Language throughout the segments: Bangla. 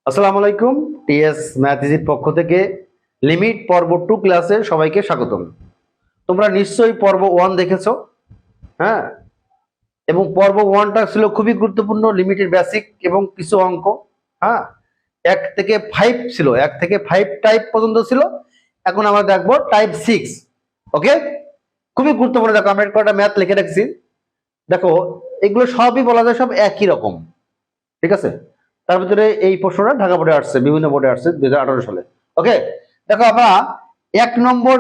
আসসালামু আলাইকুম। টিএস ম্যাথ ইজির পক্ষ থেকে লিমিট পর্ব 2 ক্লাসে সবাইকে স্বাগতম। তোমরা নিশ্চয়ই পর্ব 1 দেখেছো, হ্যাঁ? এবং পর্ব 1টা ছিল খুবই গুরুত্বপূর্ণ, লিমিটের বেসিক এবং কিছু অঙ্ক, হ্যাঁ? 1 থেকে 5 ছিল, 1 থেকে 5 টাইপ পর্যন্ত ছিল। এখন আমরা দেখবো টাইপ 6। ওকে, খুবই গুরুত্বপূর্ণ। দেখো আমরা কয়েকটা ম্যাথ লিখে রাখছি। দেখো এগুলো সবই বলা যায় সব একই রকম, ঠিক আছে? তার ভিতরে এই প্রশ্নটা ঢাকা বোর্ডে আসছে, বিভিন্ন বোর্ডে আসছে 2018 সালে। ওকে, দেখো আমরা 1 নম্বর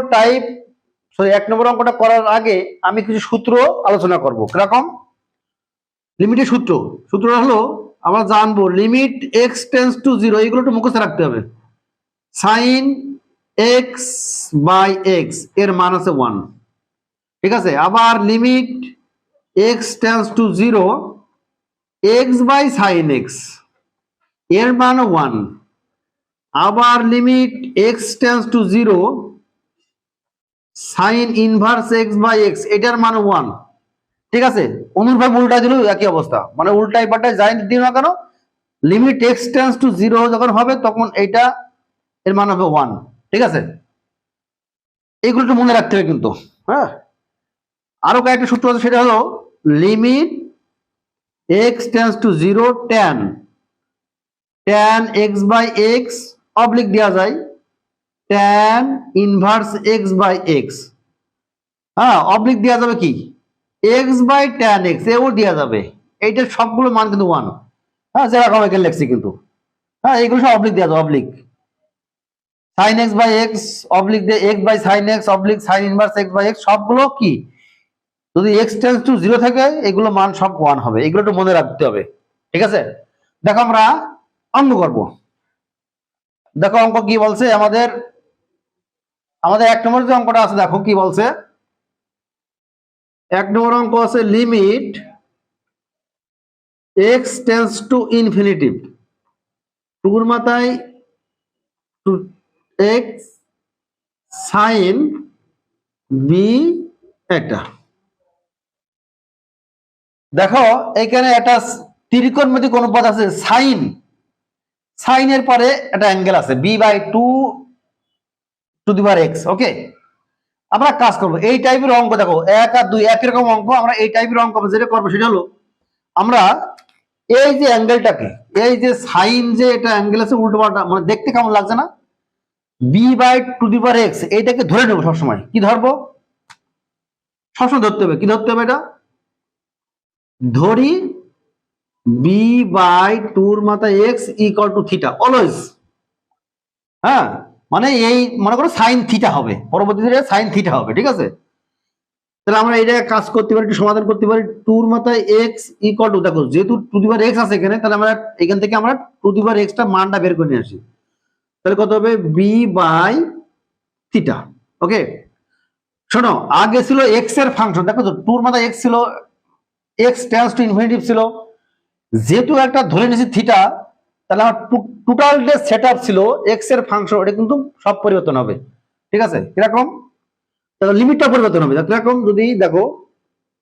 অঙ্কটা করার আগে আমি কিছু সূত্র আলোচনা করব। কিরকম? লিমিটের সূত্রটা হলো আমরা জানবো limit x tends to zero, এগুলো একটু মুখস্থ রাখতে হবে। সাইন এক্স বাই এক্স এর মান আছে 1, ঠিক আছে? আবার limit x tends to zero x by sine x এর মান 1। আবার limit x tends to zero sine inverse x by x এটার মান 1, ঠিক আছে? অনুরূপ উল্টা দিলেও একই অবস্থা, মানে উল্টাই পাল্টাই যাই দিও না কেন, limit x tends to zero যখন হবে তখন এইটা এর মান হবে 1, ঠিক আছে? এইগুলো একটু মনে রাখতে হবে কিন্তু, হ্যাঁ। আরো কয়েকটা সূত্র আছে, সেটা হলো limit x tends to zero tan x by x oblique দেওয়া যায় tan inverse x by x, হ্যাঁ, অবলিক দেওয়া যাবে কি এক্স বাই ট্যান এক্স, এও দেওয়া যাবে। এইটার সবগুলো মান কিন্তু 1, হ্যাঁ, যেরকম এখানে লিখছি কিন্তু, হ্যাঁ, এইগুলো সব অবলিক দেওয়া যাবে। Oblique sine x by x oblique দিয়ে x by sine x oblique sine inverse x by x, সবগুলো কি যদি এক্স টেন্স টু জিরো থাকে এগুলো মান সব 1 হবে। এগুলো একটু মনে রাখতে হবে, ঠিক আছে? দেখো আমরা অঙ্ক করব। দেখো অঙ্ক কি বলছে আমাদের 1 নম্বর যে অঙ্কটা আছে, দেখো কি বলছে। 1 নম্বর অঙ্ক আছে limit x tends to infinitive, টুর মাথায় টু এক্স সাইন বি এটা। দেখো এখানে একটা ত্রিকোণমিতিক অনুপাত আছে সাইন, সাইনের পরে একটা অ্যাঙ্গেল আছে B by two to the power x. Okay, আমরা কাজ করবো এই টাইপের অঙ্ক। দেখো 1 আর 2 একই রকম অঙ্ক, আমরা এই টাইপের অঙ্ক যেটা করবো সেটা হলো আমরা এই যে অ্যাঙ্গেলটাকে, এই যে সাইন যে এটা অ্যাঙ্গেল আছে উল্টো পাল্টা, মানে দেখতে কেমন লাগছে না, B by to the power x, এইটাকে ধরে নেবো সবসময়। কি ধরবো? সবসময় ধরতে হবে, কি ধরতে হবে? এটা ধরি বি বাই টুর মাথা x equal two theta always, হ্যাঁ, মানে এই মনে করো সাইন থিটা হবে, পরবর্তীতে সাইন থিটা হবে, ঠিক আছে? তাহলে আমরা এটা কাজ করতে পারি, একটু সমাধান করতে পারি। টুর মাথায় এক্স ইকুয়াল টু, দেখো যেহেতু টু দি পাওয়ার এক্স আছে এখানে, তাহলে আমরা এখান থেকে আমরা টু দি পাওয়ার এক্সটা মানটা বের করে নিয়ে আসি। তাহলে কত হবে? B by theta. ওকে, শোনো আগে ছিল এক্স এর ফাংশন, দেখো তো টুর মাথায় এক্স ছিল, এক্স টেন্স টু ইনফিনিটিভ ছিল, যেহেতু একটা ধরে নিয়েছি থিটা, তাহলে আমার টোটাল যে সেট আপ ছিল এক্স এর ফাংশন এটা কিন্তু সব পরিবর্তন হবে, ঠিক আছে? কিরকম? তাহলে লিমিটটা পরিবর্তন হবে। কিরকম? যদি দেখো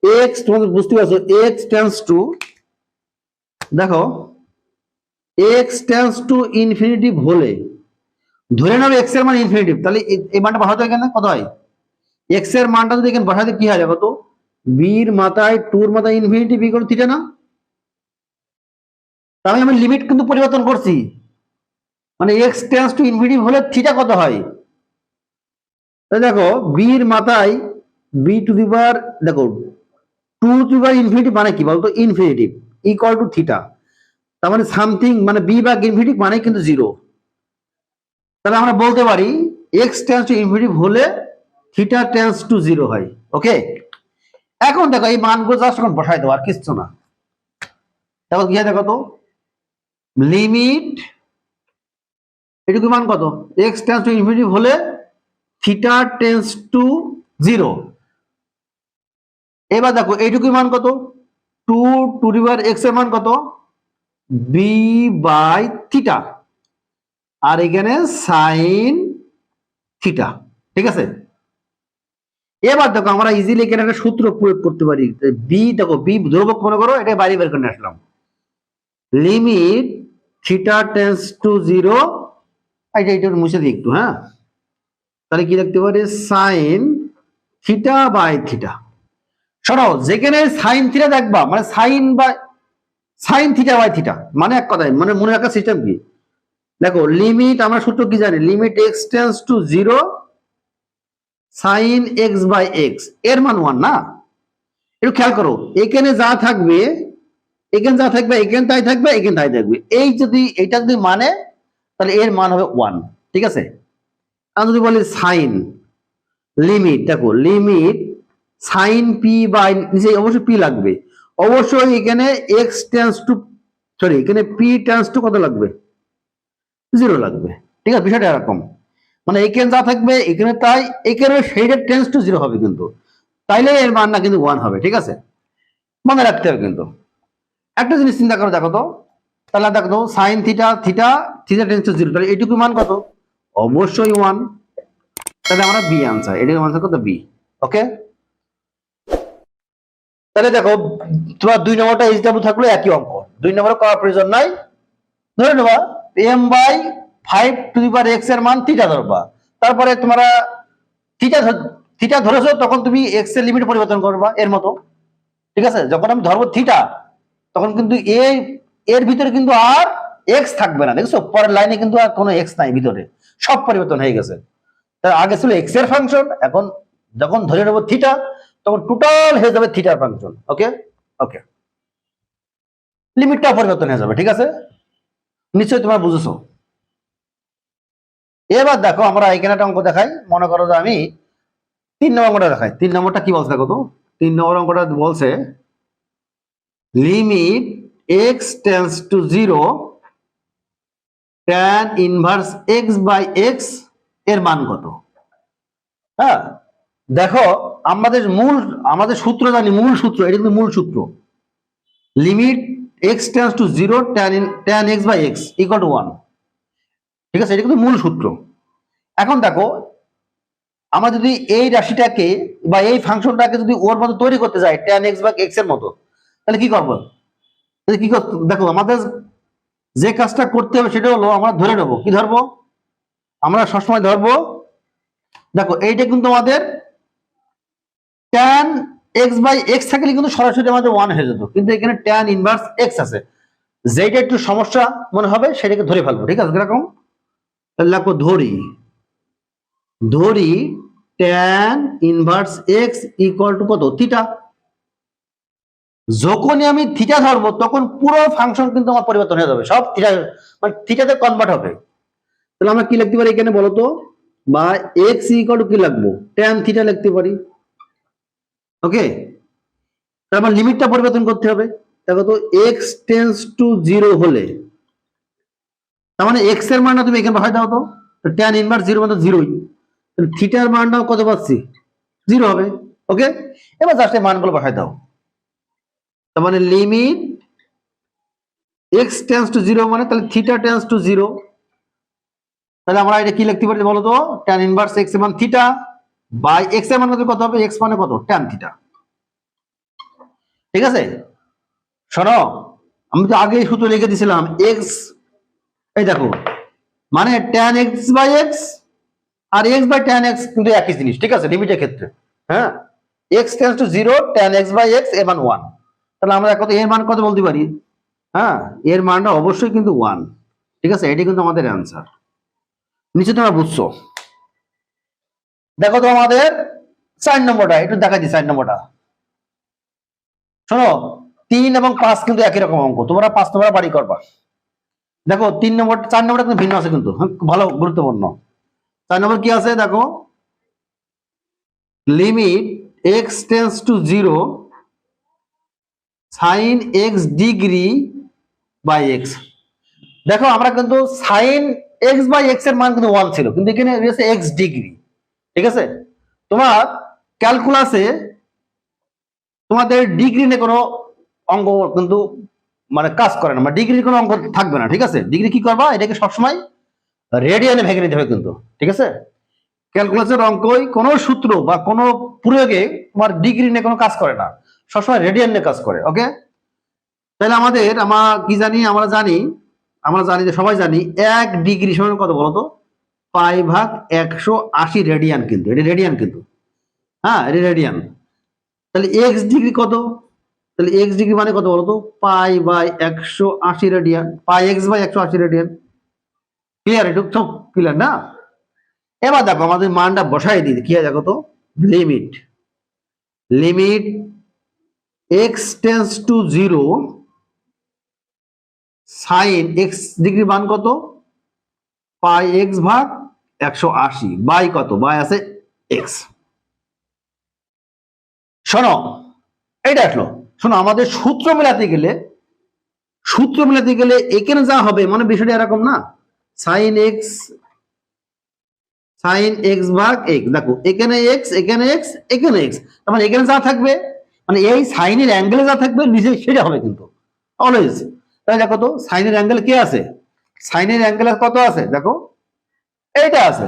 এক্স, তোমাদের বুঝতে পারছো, এক্স টেন্স টু, দেখো এক্স টেন্স টু ইনফিনিটিভ হলে ধরে নেবে এক্স এর মান ইনফিনিটিভ, তাহলে এই মানটা বসাতে এখানে কত হয়? এক্স এর মানটা যদি এখানে বসাতে কি হয় দেখো তো, বির মাথায় টুর মাথায় ইনফিনিটিভ ইকুয়াল টু থিটা না? তাহলে আমি লিমিট কিন্তু পরিবর্তন করছি, মানে এক্স টেন্স টু ইনফিনিটিভ হলে থিটা কত হয়? দেখো বির মাথায় বি টু দি পাওয়ার, দেখো two to the power infinitive মানে কি বলতো? ইনফিনিটিভ ইকুয়াল টু থিটা, তার মানে সামথিং, মানে বি বা ইনফিনিটিভ মানে কিন্তু জিরো। তাহলে আমরা বলতে পারি এক্স টেন্স টু ইনফিনিটিভ হলে থিটা টেন্স টু জিরো হয়। ওকে, এখন দেখো এই মানগুলো জাস্ট এখন বসাই দেবো, আর কিচ্ছু না। দেখো কি হয়, দেখো তো লিমিট এটুকু মান কত? এক্স টেন্স টু ইনফিনিটিভ হলে থিটা টেন্স টু জিরো। এবার দেখো এইটুকু মান কত? Two to the power x এর মান কত? বি বাই থিটা, আর এখানে সাইন থিটা, ঠিক আছে? এবার দেখো আমরা ইজিলি এখানে একটা সূত্র প্রয়োগ করতে পারি। বি, দেখো বি ধ্রুবক মনে করো, এটা বাইরে বের করে আসলাম। Limit theta tends to zero, এটা মুছে দিই একটু, হ্যাঁ, তাহলে কি লিখতে পারি সাইন থিটা বাই থিটা। শোনো, যেখানে সাইন থিটা দেখবা মানে সাইন থিটা বাই থিটা মানে এক কথায় মানে মনে রাখার সিস্টেম কি, দেখো লিমিট আমরা সূত্র কি জানি, limit x tends to zero sine x by x এর মান 1 না। একটু খেয়াল করো, এখানে যা থাকবে এখানে যা থাকবে এখানে তাই থাকবে এখানে তাই থাকবে, এই যদি এটা যদি মানে তাহলে এর মান হবে 1, ঠিক আছে। আর যদি বলি সাইন লিমিট, দেখো লিমিট সাইন পি বাই নিচে অবশ্যই পি লাগবে, অবশ্যই এখানে এক্স টেন্স টু সরি এখানে পি টেন্স টু কত লাগবে 0 লাগবে, ঠিক আছে। বিষয়টা এরকম মানে এখানে যা থাকবে এখানে তাই এখানে সেইটা টেন্স টু 0 হবে কিন্তু, তাইলে এর মান না কিন্তু 1 হবে, ঠিক আছে, মনে রাখতে হবে। কিন্তু একটা জিনিস চিন্তা করে দেখো তো, তাহলে দেখো তো sine theta theta theta tends to 0, তাহলে এইটুকু মান কত, অবশ্যই 1, তাহলে আমরা বি আনসার, এটার আনসার কত বি, ওকে। তাহলে দেখো তোমার 2 নম্বরটা এইচ ডাব্লিউ থাকলো একই অঙ্ক, 2 নম্বর করার প্রয়োজন নাই, ধরে নেবা M by 5 to the power x এর মান থিটা ধরবা, তারপরে তোমরা থিটা ধরেছো তখন তুমি এক্স এর লিমিট পরিবর্তন করবা এর মতো, ঠিক আছে। যখন আমি ধরবো থিটা তখন কিন্তু এর ভিতরে কিন্তু আর এক্স থাকবে না, দেখছো পরের লাইনে কিন্তু আর কোনো এক্স নাই ভিতরে, সব পরিবর্তন হয়ে গেছে। তার আগে ছিল এক্স এর ফাংশন, এখন যখন ধরে নেবো থিটা তখন টোটাল হয়ে যাবে থিটার ফাংশন, ওকে ওকে, লিমিটটা পরিবর্তন হয়ে যাবে, ঠিক আছে, নিশ্চয়ই তোমরা বুঝেছো। এবার দেখো আমরা এখানে একটা অঙ্ক দেখাই, মনে করো যে আমি 3 নম্বর অঙ্কটা দেখাই। 3 নম্বরটা কি বলছে দেখো তো, 3 নম্বর অঙ্কটা বলছে limit x tends to 0 tan inverse x by x এর মান কত। হ্যাঁ দেখো আমাদের সূত্র জানি, মূল সূত্র, এটা কিন্তু মূল সূত্র, limit x tends to 0 tan x by x equal to 1, ঠিক আছে, এটা কিন্তু মূল সূত্র। এখন দেখো আমরা যদি এই রাশিটাকে বা এই ফাংশনটাকে যদি ওর মতো তৈরি করতে যাই tan এক্স বা এক্স এর মতো, তাহলে কি করবো, দেখো আমাদের যে কাজটা করতে হবে সেটা হলো আমরা ধরে নেবো, কি ধরবো, আমরা সবসময় ধরবো, দেখো এইটা কিন্তু আমাদের tan এক্স বাই এক্স থাকলে কিন্তু সরাসরি আমাদের 1 হয়ে যেত, কিন্তু এখানে tan ইনভার্স এক্স আছে, যেটা একটু সমস্যা মনে হবে সেটাকে ধরে ফেলবো, ঠিক আছে, কিরকম লাগবো, ধরি tan inverse x equal two কত থিটা। যখনই আমি থিটা ধরবো তখন পুরো ফাংশন কিন্তু আমার পরিবর্তন হয়ে যাবে, সব থিটা মানে থিটাতে কনভার্ট হবে। তাহলে আমরা কি লিখতে পারি এখানে বলতো, বা এক্স ইকুয়াল টু কি লাগবো tan থিটা লিখতে পারি, ওকে। তারপর লিমিটটা পরিবর্তন করতে হবে, দেখো তো এক্স টেন্স টু 0 হলে তার মানে এক্স এর মানটা তুমি এখানে বসাই দাও তো, tan ইনভার্স 0 মানে 0ই, তাহলে থিটার মানটাও কত পাচ্ছি 0 হবে, ওকে। এবার জাস্ট এই মানগুলো বসাই দাও, তার মানে লিমিট এক্স টেন্স টু 0 মানে তাহলে থিটা টেন্স টু 0, তাহলে আমরা এটা কি লিখতে পারি বলো তো, tan ইনভার্স এক্স এর মান থিটা বাই এক্স এর মান কত হবে, এক্স মানে কত tan থিটা, ঠিক আছে। শোনো আমি তো আগে সূত্র লিখে দিয়েছিলাম এক্স, এই দেখো মানে tan এক্স বাই এক্স আর এক্স বাই tan এক্স কিন্তু একই জিনিস, ঠিক আছে, লিমিটের ক্ষেত্রে, হ্যাঁ, x tends to 0 tan x by x এর মান 1, তাহলে আমরা কত এর মান কত বলতে পারি, হ্যাঁ এর মানটা অবশ্যই কিন্তু 1, ঠিক আছে, এটি কিন্তু আমাদের অ্যান্সার, নিচে তোমরা বুঝছো। দেখো তো আমাদের 4 নম্বরটা একটু দেখা দিই, 4 নম্বরটা শোনো 3 এবং 5 কিন্তু একই রকম অঙ্ক, তোমরা 5 নম্বর বাড়ি করবা। দেখো 3 নম্বর 4 নম্বরটা কিন্তু ভিন্ন আছে কিন্তু, ভালো গুরুত্বপূর্ণ। 4 নম্বর কি আছে দেখো, limit x tends to 0 sine x degree by x. দেখো আমরা কিন্তু সাইন এক্স বাই এক্স এর মান কিন্তু 1 ছিল, কিন্তু এখানে রয়েছে এক্স ডিগ্রি, ঠিক আছে। তোমার ক্যালকুলাসে তোমাদের ডিগ্রি নিয়ে কোনো অঙ্ক কিন্তু মানে কাজ করে না, মানে ডিগ্রির কোনো অঙ্ক থাকবে না, ঠিক আছে। ডিগ্রি কি করবা, এটাকে সবসময় রেডিয়ানে ভেঙে নিতে হবে কিন্তু, ঠিক আছে। ক্যালকুলাসের অঙ্কই কোনো সূত্র বা কোনো প্রয়োগে তোমার ডিগ্রি নিয়ে কোনো কাজ করে না, সবসময় রেডিয়ান নিয়ে কাজ করে, ওকে। তাহলে আমরা কি জানি, আমরা জানি আমরা জানি যে সবাই জানি 1 ডিগ্রি সমান কত বলতো, π/180 রেডিয়ান, কিন্তু এটা রেডিয়ান কিন্তু, হ্যাঁ এটা রেডিয়ান। তাহলে এক্স ডিগ্রি কত, তাহলে এক্স ডিগ্রি মানে কত বলতো, π/180 রেডিয়ান, π(x/180 রেডিয়ান। ক্লিয়ার? এটা সব ক্লিয়ার না? এবার দেখো আমাদের মানটা বসাই দিই, কি হয় দেখো তো, limit x tends to 0 sine x degree মান কত, π(x/180) বাই কত, বাই আছে x। শোনো এইটা আসলো, শোনো আমাদের সূত্র মেলাতে গেলে এখানে যা হবে, মানে বিষয়টা এরকম না, সাইন x/x, দেখো এখানে x এখানে x এখানে x, তার মানে এখানে যা থাকবে, মানে এই সাইনের অ্যাঙ্গেলে যা থাকবে নিচে সেটা হবে কিন্তু অলওয়েজ। তাহলে দেখো তো সাইনের অ্যাঙ্গেল কে আছে, সাইনের অ্যাঙ্গেল কত আছে দেখো, এইটা আছে।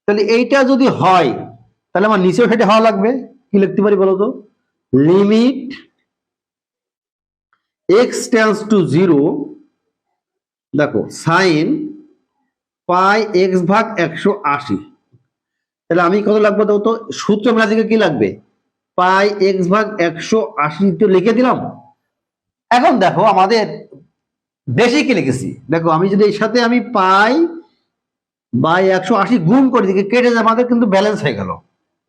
তাহলে এইটা যদি হয় তাহলে আমার নিচেও সেটা হওয়া লাগবে। কি লিখতে পারি বলো তো, লিমিট x টেন্ডস টু 0, দেখো সাইন π(x/180), তাহলে আমি কত লাগবে দেখো তো, সূত্র মেলা থেকে কি লাগবে, π(x/180) তো লিখে দিলাম। এখন দেখো আমাদের বেশি কি লিখেছি, দেখো আমি যদি এর সাথে আমি π/180 গুণ করে দিকে কেটে যায়, আমাদের কিন্তু ব্যালেন্স হয়ে গেল।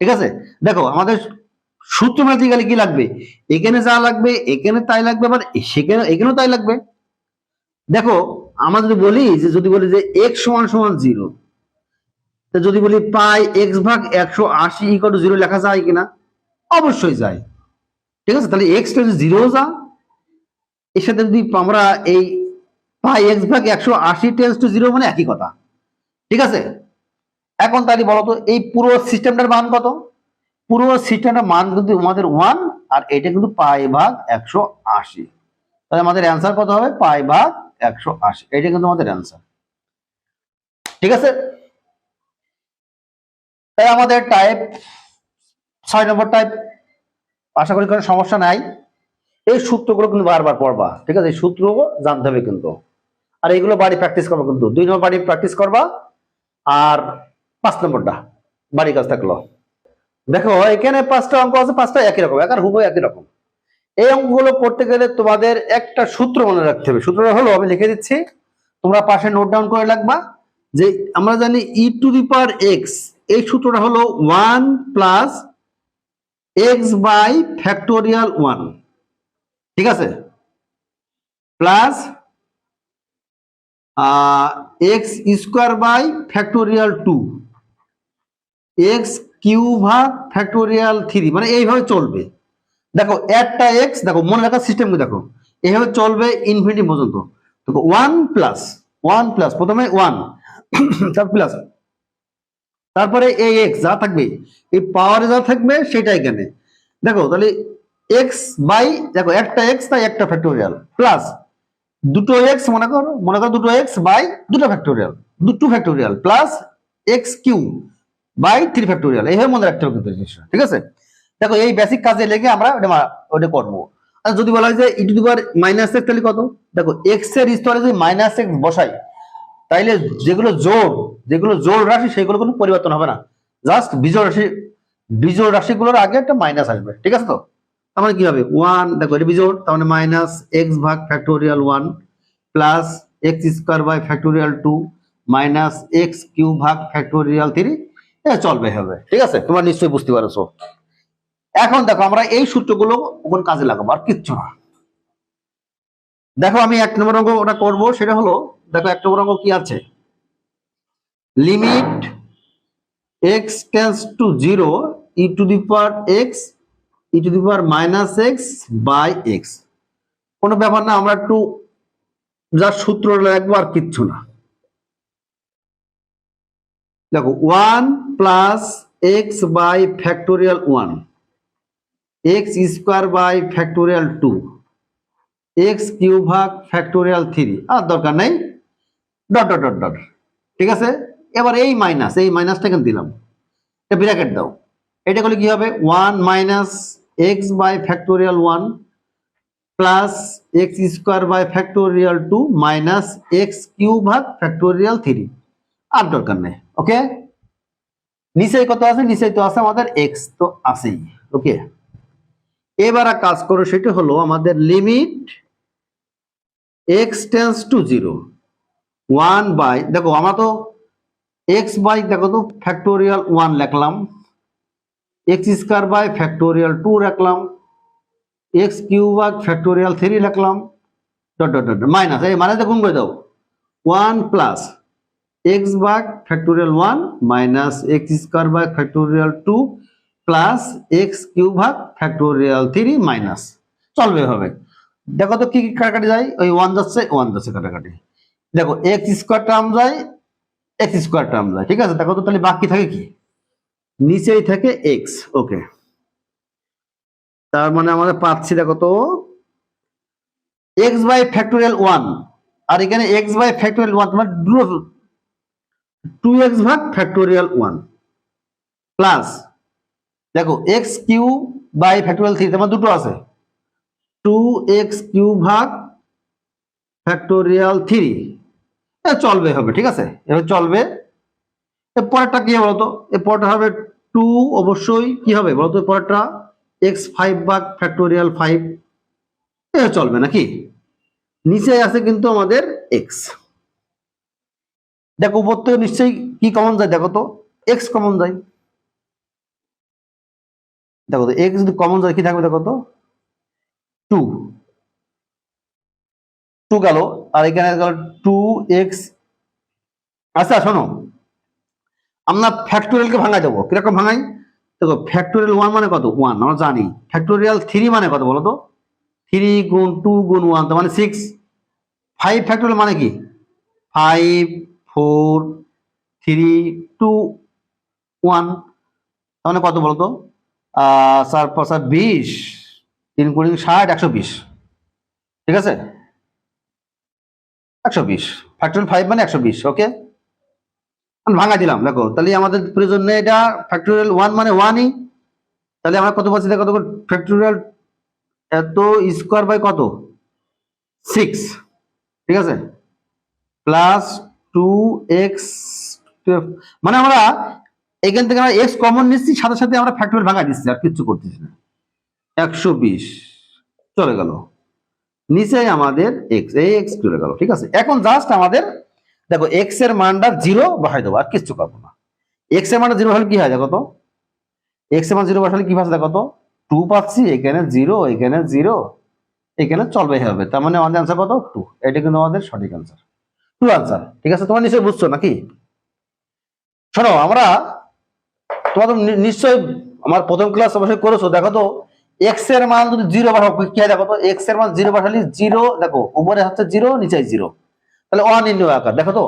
ঠিক আছে, দেখো আমাদের সূত্র মেলাতে গেলে কি লাগবে, এখানে যা লাগবে এখানে তাই লাগবে, আবার সেখানে এখানেও তাই লাগবে। দেখো আমরা যদি বলি যে x = 0, যদি বলি π(x/180) = 0 লেখা যায় কিনা, অবশ্যই যায়। ঠিক আছে, তাহলে x টা 0 যা, এর সাথে যদি আমরা এই π(x/180) টেন্ডস টু 0 মানে একই কথা। ঠিক আছে, এখন তাহলে বলো তো এই পুরো সিস্টেমটার মান কত, পুরো সিস্টেমটার মান কিন্তু আমাদের 1, আর এটা কিন্তু π/180, তাহলে আমাদের অ্যান্সার কত হবে, π/180, এটা কিন্তু আমাদের অ্যান্সার। ঠিক আছে, তাই আমাদের টাইপ 6 নম্বর টাইপ, আশা করি কোনো সমস্যা নাই। এই সূত্রগুলো কিন্তু বারবার পড়বা, ঠিক আছে, এই সূত্রগুলো জানতে হবে কিন্তু, আর এইগুলো বাড়ি প্র্যাকটিস করবা কিন্তু, 2 নম্বর বাড়ি প্র্যাকটিস করবা, আর 5 নম্বরটা বাড়ি কাজ থাকলো। দেখো এখানে 5টা অঙ্ক আছে, 5টা একই রকম, হুবহু একই রকম। এই অঙ্কগুলো করতে গেলে তোমাদের একটা সূত্র মনে রাখতে হবে। সূত্রটা হলো, আমি লিখে দিচ্ছি, তোমরা পাশে নোট ডাউন করে রাখবা, যে আমরা জানি e⁴x, এই সূত্রটা হলো 1 + x/1, ঠিক আছে, প্লাস x²/2, x³ মানে এইভাবে চলবে। দেখো একটা x, দেখো মনে রাখার সিস্টেম দেখো, এইভাবে চলবে ইনফিনিটি পর্যন্ত। দেখো 1+, প্রথমে 1 প্লাস, তারপরে এই x যা থাকবে, এই পাওয়ারে যা থাকবে সেটা এখানে। দেখো তাহলে দেখো একটা x তাই একটা ফ্যাক্টোরিয়াল, প্লাস দুটো x, মনে করো দুটো x বাই দুটো factorial, 2 factorial, plus x³/3 factorial, এইভাবে মনে রাখতে হবে কিন্তু জিনিসটা। ঠিক আছে, দেখো এই বেসিক কাজে লেগে আমরা ওটা করবো। আর যদি বলা হয় যে e⁻⁻x, তাহলে কত, দেখো x এর স্তরে যদি -x বসাই, তাইলে যেগুলো জোড় রাশি সেগুলো কোনো পরিবর্তন হবে না, জাস্ট বিজোড় রাশিগুলোর আগে একটা মাইনাস আসবে। ঠিক আছে, তো তার মানে কি হবে 1, দেখো এটা বিজোড়, তার মানে -x/1 plus x²/2 minus x³/3, এটা চলবে হবে। ঠিক আছে, তোমরা নিশ্চয়ই বুঝতে পারছো। এখন দেখো আমরা এই সূত্রগুলো ওখানে কাজে লাগাবো, আর কিচ্ছু না। দেখো আমি 1 নম্বর অঙ্ক ওটা করবো, সেটা হলো, দেখো 1 নম্বর অঙ্ক কি আছে, limit x tends to 0 e⁻x e⁻⁻x/x, কোনো ব্যাপার না, আমরা একটু যা সূত্র লাগবো আর কিচ্ছু না। দেখো 1 + x/1, x²/2, x³/3, আর দরকার নাই, ডট ডট ডট ডট। ঠিক আছে, এবার এই মাইনাসটা এখানে দিলাম, এটা ব্র্যাকেট দাও, এটা করলে কি হবে 1 - x/1 plus x square by factorial 2 minus x cube ভাগ ফ্যাক্টোরিয়াল 3। আর দরকার নেই। ওকে, নিচে কত আছে? নিচে তো আছে আমাদের এক্স তো আছেই। ওকে, এবার কাজ করো, সেটা হলো আমাদের limit x tends to 0 1 by, দেখো আমরা তো এক্স বাই দেখো তো ফ্যাক্টোরিয়াল 1 লিখলাম, এক্স স্কোয়ার বাই ফ্যাক্টোরিয়াল 2 রাখলাম, এক্স কিউব বাই ফ্যাক্টোরিয়াল 3 লিখলাম, ডট ডট ডট মাইনাস, এই মানে গুণ করে দাও 1 plus x by factorial 1 minus x square by factorial 2 plus x cube ভাগ ফ্যাক্টোরিয়াল 3 মাইনাস, চলবে হবে। দেখো তো কি কি কাটাকাটি যায়, ওই 1 যাচ্ছে কাটাকাটি। দেখো এক্স স্কোয়ার টার্ম যায়, এক্স স্কোয়ার টার্ম যায়, ঠিক আছে। দেখো তো তাহলে বাকি থাকে কি? নিচেই থাকে এক্স। ওকে, তার মানে আমাদের পাচ্ছি দেখো তো এক্স বাই ফ্যাক্টোরিয়াল 1, আর এখানে এক্স বাই ফ্যাক্টোরিয়াল 1 তোমার 2x ভাগ ফ্যাক্টোরিয়াল 1 প্লাস দেখো এক্স কিউ বাই ফ্যাক্টোরিয়াল 3, তোমার দুটো আছে, 2x কিউ ভাগ ফ্যাক্টোরিয়াল 3। চলবে হবে, ঠিক আছে, এবার চলবে। এর পরেরটা কি হবে বলতো? এর পরেরটা হবে 2, অবশ্যই কি হবে বলতো পরেরটা x5 ভাগ ফ্যাক্টোরিয়াল 5। এটা চলবে নাকি? নিচে আছে কিন্তু আমাদের x। দেখো উপর থেকে নিশ্চয়ই কি কমন যায়, দেখো তো x কমন যায়। দেখো তো x যদি কমন যায় কি থাকবে, দেখো তো 2 গেল, আর এখানে গেল 2x। আচ্ছা শোনো, আমরা ফ্যাক্টোরিয়ালকে ভাঙাই দেবো, কিরকম ভাঙাই? দেখো ফ্যাক্টোরিয়াল 1 মানে কত? 1 আমরা জানি। ফ্যাক্টোরিয়াল 3 মানে কত বলো তো? 3 গুণ 2 গুণ 1 তার মানে 6। 5 ফ্যাক্টোরিয়াল মানে কি? 5 4 3 2 1, তার মানে কত বলতো? 4 5 20, 3 গুণ 60, 120, ঠিক আছে, 120। ফ্যাক্টোরিয়াল 5 মানে 120। ওকে, ভাঙা দিলাম। দেখো তাহলে আমাদের প্রয়োজন নেই, এটা ফ্যাক্টোরিয়াল 1 মানে 1ই। তাহলে আমরা কত পাচ্ছি দেখো, ফ্যাক্টোরিয়াল এত স্কোয়ার বাই কত 6, ঠিক আছে, প্লাস 2x, মানে আমরা এখান থেকে আমরা x কমন নিচ্ছি, সাথে সাথে আমরা ফ্যাক্টোরিয়াল ভাঙা দিচ্ছি, আর কিছু করতেছি না। 120 চলে গেল, নিচে আমাদের x, এই x চলে গেল, ঠিক আছে। এখন জাস্ট আমাদের দেখো x এর মানটা 0 বসাই দেবো, আর কিছু করবো না। x এর মানটা 0 হলে কি হয় দেখো তো, x এর মান 0 বসালে কি পাচ্ছে দেখো তো, 2 পাচ্ছি, এখানে 0, এখানে 0, এখানে চলবে হবে। তার মানে আমাদের আনসার কত? 2। এটা কিন্তু আমাদের সঠিক আনসার, 2 আনসার, ঠিক আছে। তোমরা নিশ্চয়ই বুঝছো নাকি? শোনো, আমরা তোমরা তো নিশ্চয়ই আমার প্রথম ক্লাস অবশ্যই করেছো। দেখো তো এক্স এর মান যদি 0 বসাও কি হয় দেখো তো, এক্স এর মান 0 বসালে 0, দেখো উপরে হচ্ছে 0, নিচে 0, তাহলে অনির্ণয় আকার। দেখো তো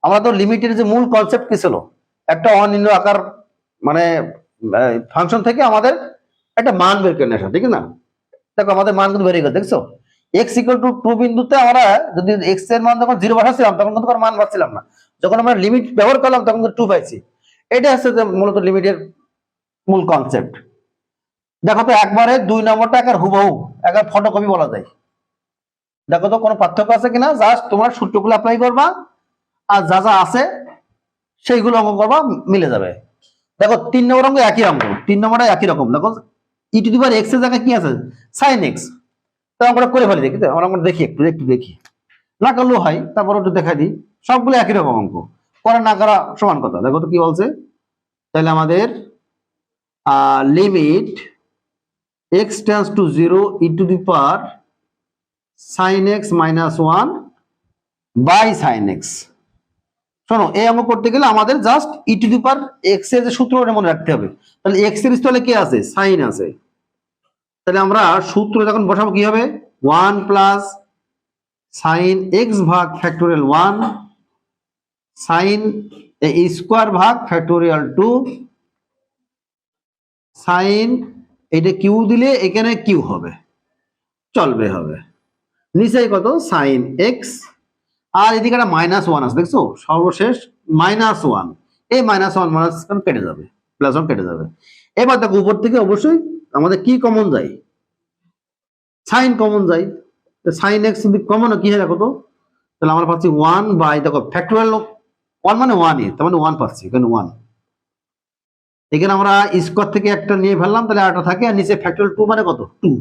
আমরা তো লিমিটের যে মূল কনসেপ্ট কি ছিল, একটা অনির্ণয় আকার মানে ফাংশন থেকে আমাদের একটা মান বের করে আসা, ঠিক না? দেখো আমাদের মান কিন্তু বেরিয়ে গেল, দেখছো x ইকুয়াল টু 2 বিন্দুতে আমরা যদি x এর মান যখন 0 বসাচ্ছিলাম তখন কিন্তু মান পাচ্ছিলাম না, যখন আমরা লিমিট ব্যবহার করলাম তখন কিন্তু 2 পাইছি। এটা হচ্ছে যে মূলত লিমিটের মূল কনসেপ্ট। দেখো তো একবারে 2 নম্বরটা একার হুবহু একার ফটোকপি বলা যায়। দেখো তো কোনো পার্থক্য আছে কিনা, জাস্ট তোমার সূত্রগুলো অ্যাপ্লাই করবা, আর যা যা আছে সেইগুলো অঙ্ক করবা, মিলে যাবে। দেখো 3 নম্বর অঙ্ক একই অঙ্ক, 3 নম্বরটা একই রকম। দেখো ই টু দি পাওয়ার x এর জায়গায় কি আছে, sin x। তো আমরা করে ফেলি, দেখি তো আমরা দেখি, একটু দেখি, না করলেও হয়, তারপর একটু দেখাই দিই। সবগুলো একই রকম অঙ্ক, করা না করা সমান কথা। দেখো তো কি বলছে, তাহলে আমাদের limit x tends to 0 E to the power sin x minus 1 by sin x। শোনো এই অঙ্ক করতে গেলে আমাদের just E to the power x এর যে সূত্র ওটা মনে রাখতে হবে। তাহলে x এর স্থলে কি আছে, sin আছে। তাহলে আমরা সূত্র যখন বসাবো কি হবে, 1 প্লাস sin x ভাগ ফ্যাক্টোরিয়াল 1 sin a স্কোয়ার ভাগ ফ্যাক্টোরিয়াল 2 sin, এটা কিউ দিলে এখানে কিউ হবে, চলবে হবে। নিচে কত sin x, আর এদিকে একটা -1 আছে, দেখছো সর্বশেষ -1, এই -1 -1 কেটে যাবে, +1 কেটে যাবে। এবার দেখো উপর থেকে অবশ্যই আমাদের কি কমন যায়, সাইন কমন যাই, সাইন এক্স যদি কমন কি হয় দেখো তো, তাহলে আমরা পাচ্ছি 1 বাই, দেখো ফ্যাক্টোরিয়াল 1 মানে 1 তার মানে 1 পাচ্ছি, এখানে 1। এখানে আমরা স্কোয়ার থেকে একটা নিয়ে ফেললাম, তাহলে আরেকটা থাকে, আর নিচে ফ্যাক্টোরিয়াল 2 মানে কত 2।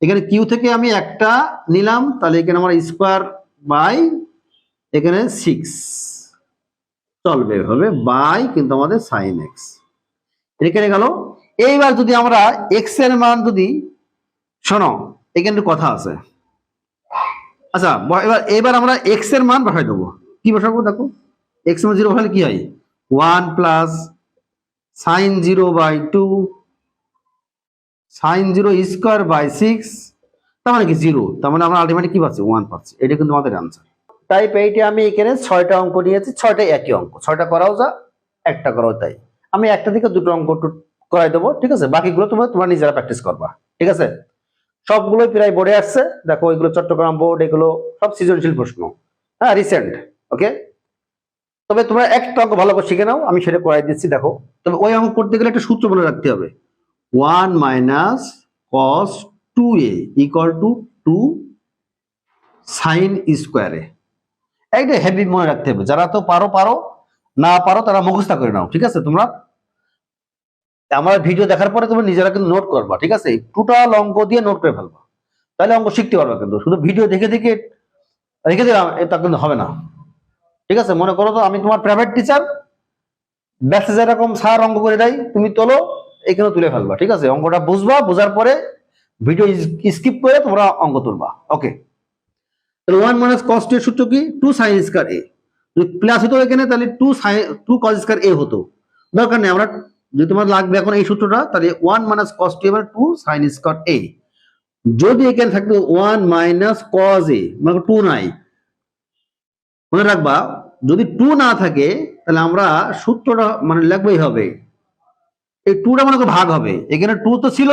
এখানে কিউ থেকে আমি একটা নিলাম, তাহলে এখানে আমরা স্কোয়ার বাই এখানে 6 চলবে হবে বাই কিন্তু আমাদের সাইন এক্স এখানে গেল। এইবার যদি আমরা এক্স এর মান যদি, শোনো এখানে একটু কথা আছে, আচ্ছা এবার এবার আমরা এক্স এর মান বসাই দেবো। কি বসাবো দেখো, এক্স মান 0 হলে কি হয়, 1 plus sine 0 by 2 sine 0 square by 6, তার মানে কি 0, তার মানে আমরা আলটিমেটলি কি পাচ্ছি 1 পাচ্ছি। এটা কিন্তু আমাদের আনসার। টাইপ 8 আমি এখানে 6টা অঙ্ক নিয়েছি, 6টাই একই অঙ্ক, 6টা করাও যা একটা করাও তাই। আমি একটা থেকে দুটো অঙ্ক করাই দেবো, ঠিক আছে, বাকিগুলো তোমরা নিজেরা প্র্যাকটিস করবা, ঠিক আছে। সবগুলোই প্রায় বোর্ডে আসছে, দেখো এগুলো চট্টগ্রাম বোর্ড, এগুলো সব সৃজনশীল প্রশ্ন, হ্যাঁ রিসেন্ট, ওকে। তবে তোমরা একটা অঙ্ক ভালো করে শিখে নাও, আমি সেটা করাই দিচ্ছি। দেখো তবে ওই অঙ্ক করতে গেলে একটা সূত্র মনে রাখতে হবে, 1 minus cos 2a equal to 2 sine স্কোয়ারে। একটা হেভি মনে রাখতে হবে, যারা তো পারো পারো, না পারো তারা মুখস্থ করে নাও, ঠিক আছে। তোমরা আমার ভিডিও দেখার পরে তোমরা নিজেরা কিন্তু নোট করবা, ঠিক আছে, টোটাল অঙ্ক দিয়ে নোট করে ফেলবা, তাহলে অঙ্ক শিখতে পারবা। কিন্তু শুধু ভিডিও দেখে দেখে রেখে দিলাম এটা কিন্তু হবে না, ঠিক আছে। মনে করো তো আমি তোমার প্রাইভেট টিচার, ব্যাচে যেরকম স্যার অঙ্ক করে দেয় তুমি তোলো, এখানে তুলে ফেলবা, ঠিক আছে। অঙ্কটা বুঝবা, বোঝার পরে ভিডিও স্কিপ করে তোমরা অঙ্ক তুলবা, ওকে। তাহলে 1 মাইনাস কস এর সূত্র কি, 2 সাইন স্কয়ার এ, যদি প্লাস হতো এখানে তাহলে 2 কস স্কয়ার এ হতো, দরকার নেই। আমরা যদি তোমার লাগবে এখন এই সূত্রটা, তাহলে 1 মাইনাস কস টি মানে 2 সাইন স্কয়ার এ। যদি এখানে থাকতো 1 মাইনাস কস এ মানে 2 নাই, মনে রাখবা যদি 2 না থাকে তাহলে আমরা সূত্রটা মানে লিখবেই হবে, এই 2টা মনে করো ভাগ হবে, এখানে 2 তো ছিল,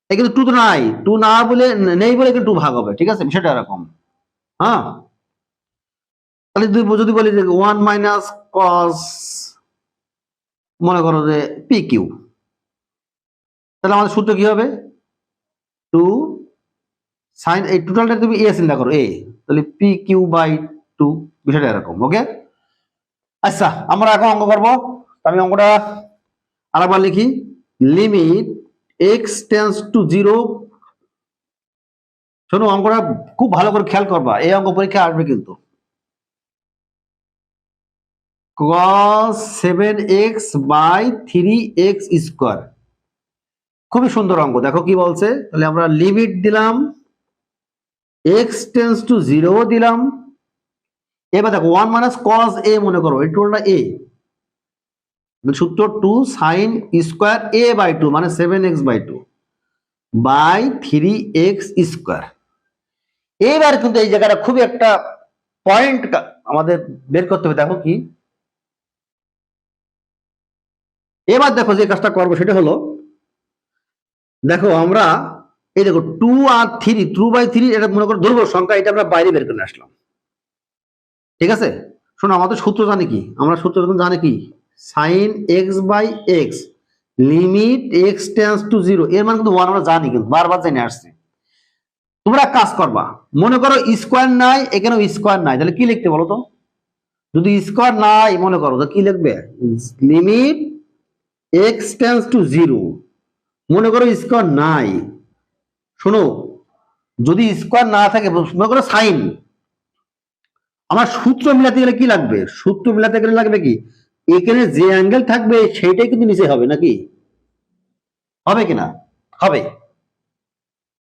এখানে 2 তো নাই, 2 না বলে নেই বলে এখানে 2 ভাগ হবে, ঠিক আছে, বিষয়টা এরকম। হ্যাঁ, তাহলে যদি বলি যে 1 মাইনাস কস মনে করো যে পি কিউ, তাহলে আমাদের সূত্র কি হবে 2 সাইন, এই টোটালটা তুমি এ চিন্তা করো এ, তাহলে পি কিউ বাই 2, বিষয়টা এরকম, ওকে। আচ্ছা আমরা এখন অঙ্ক করবো, আমি অঙ্কটা আরেকবার লিখি, লিমিট এক্স টেন্স টু 0, শোনো অঙ্কটা খুব ভালো করে খেয়াল করবা, এই অঙ্ক পরীক্ষা আসবে কিন্তু, cos 7x by 3x square, খুবই সুন্দর অঙ্ক। দেখো কি বলছে, তাহলে আমরা লিমিট দিলাম, x টেন্স টু 0 দিলাম, এবার দেখো 1 মাইনাস কস এ মনে করো এই টোটালটা এ, সূত্র 2 সাইন স্কোয়ার এ বাই 2 মানে 7x by 2 by 3x square. এবার কিন্তু এই জায়গাটা খুবই একটা পয়েন্ট আমাদের বের করতে হবে, দেখো কি, এবার দেখো যে কাজটা করবো সেটা হলো, দেখো আমরা এই দেখো 2 আর 3, 2 বাই 3 এটা মনে করো ধরবো সংখ্যা, এটা আমরা বাইরে বের করে আসলাম, ঠিক আছে। শোনো আমাদের সূত্র জানি কি, আমরা সূত্র জানি কি, sine x by x limit x tends to 0, এর মানে কিন্তু 1 আমরা জানি, কিন্তু বারবার জেনে আসছি। তোমরা কাজ করবা, মনে করো স্কোয়ার নাই, এখানেও স্কোয়ার নাই, তাহলে কি লিখতে বলো তো, যদি স্কোয়ার নাই মনে করো তো কি লিখবে, লিমিট এক্স টেন্স টু 0, মনে করো স্কোয়ার নাই, শোনো যদি স্কোয়ার না থাকে মনে করো সাইন, আমার সূত্র মিলাতে গেলে কি লাগবে, সূত্র মিলাতে গেলে লাগবে কি, এখানে যে অ্যাঙ্গেল থাকবে সেইটাই কিন্তু নিচে হবে, নাকি হবে কিনা, হবে,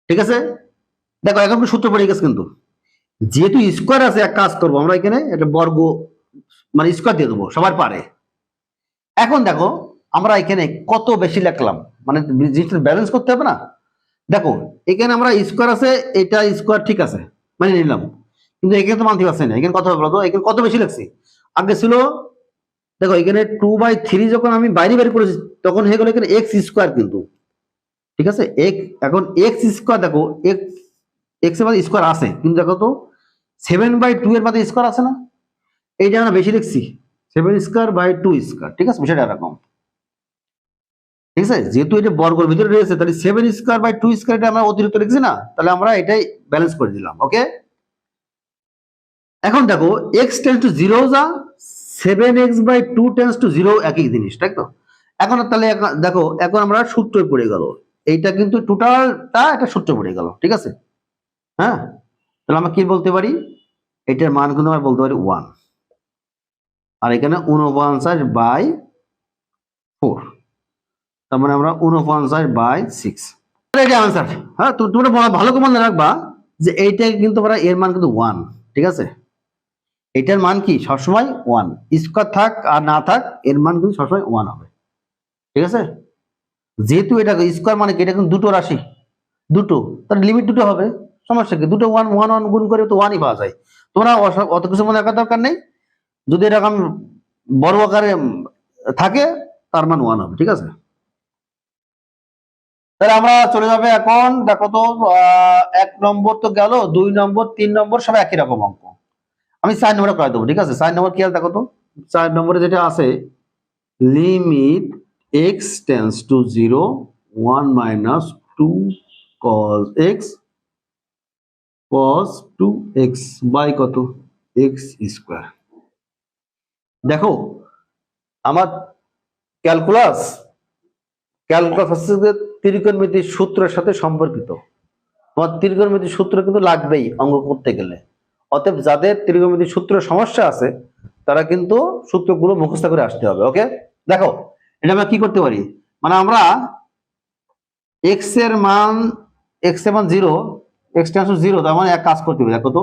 ঠিক আছে। দেখো এখন সূত্র পড়ে গেছে, কিন্তু যেহেতু স্কোয়ার আছে এক কাজ করবো আমরা এখানে একটা বর্গ মানে স্কোয়ার দিয়ে দেবো, সবার পারে। এখন দেখো আমরা এখানে কত বেশি লিখলাম, মানে জিনিসটা ব্যালেন্স করতে হবে না। দেখো এখানে আমরা স্কোয়ার আছে, এটা স্কোয়ার ঠিক আছে মানে নিলাম, কিন্তু এখানে তো মানতে পারছি না, এখানে কত হবে বলতো, এখানে কত বেশি লাগছে, আগে ছিল দেখো এখানে 2/3 যখন আমি বাইরে বের করেছি তখন হয়ে গেল এখানে এক্স স্কোয়ার, কিন্তু ঠিক আছে এখন এক্স স্কোয়ার, দেখো এক্স এর মধ্যে স্কোয়ার আছে, কিন্তু দেখো তো 7/2 এর মধ্যে স্কোয়ার আছে না, এইটা আমরা বেশি লিখছি 7 স্কোয়ার বাই 2 স্কোয়ার, ঠিক আছে, বিষয়টা এরকম। ঠিক আছে, যেহেতু এটা বর্গের ভিতরে রয়েছে তাহলে 7²/2² এটা আমরা অতিরিক্ত লিখছি না, তাহলে আমরা এটাই ব্যালেন্স করে দিলাম। ওকে, এখন দেখো x টেন্স টু 0 যা 7x/2 টেন্স টু 0 একই জিনিস, তাই তো? এখন তাহলে দেখো এখন আমরা সূত্র পড়ে গেল, এইটা কিন্তু টোটালটা একটা সূত্র পড়ে গেল। ঠিক আছে, হ্যাঁ, তাহলে আমরা কি বলতে পারি, এটার মান কিন্তু আমরা বলতে পারি 1, আর এখানে 49/4, তার মানে আমরা 49/6, এটা आंसर। হ্যাঁ, তোমরা ভালো করে মনে রাখবা যে এইটা কিন্তু আমরা এর মান কিন্তু 1। ঠিক আছে, এটার মান কি সবসময় 1, স্কয়ার থাক আর না থাক এর মান কিন্তু সবসময় 1 হবে। ঠিক আছে, যেহেতু এটা স্কয়ার মানে কি, এটা কিন্তু দুটো রাশি, দুটো, তার লিমিট দুটো হবে, সমস্যা কি, দুটো 1 1 1 গুণ করে তো 1ই পাওয়া যায়। তোমরা অত কিছু মনে রাখার দরকার নেই, যদি এরকম বড় আকারে থাকে তার মান 1 হবে। ঠিক আছে, তাহলে আমরা চলে যাবে এখন, দেখো তো 1 নম্বর তো গেল, 2 নম্বর 3 নম্বর সব একই রকম অঙ্ক, আমি 4 নম্বরে করে দেবো। ঠিক আছে, 4 নম্বর কি আছে দেখো তো, 4 নম্বরে যেটা আছে, limit x tends to 0 1 - 2 cos x cos 2x by কত x স্কয়ার। দেখো আমার ক্যালকুলাস হচ্ছে ত্রিকোণমিতির সূত্রের সাথে সম্পর্কিত। তোমার ত্রিকোণমিতির সূত্র কিন্তু লাগবেই অঙ্ক করতে গেলে, অতএব যাদের ত্রিকোণমিতির সূত্র সমস্যা আছে তারা কিন্তু সূত্রগুলো মুখস্থ করে আসতে হবে। ওকে, দেখো এটা আমরা কি করতে পারি, মানে আমরা x এর মান 0, x টেন্স টু 0, তার মানে এক কাজ করতে হবে, দেখো তো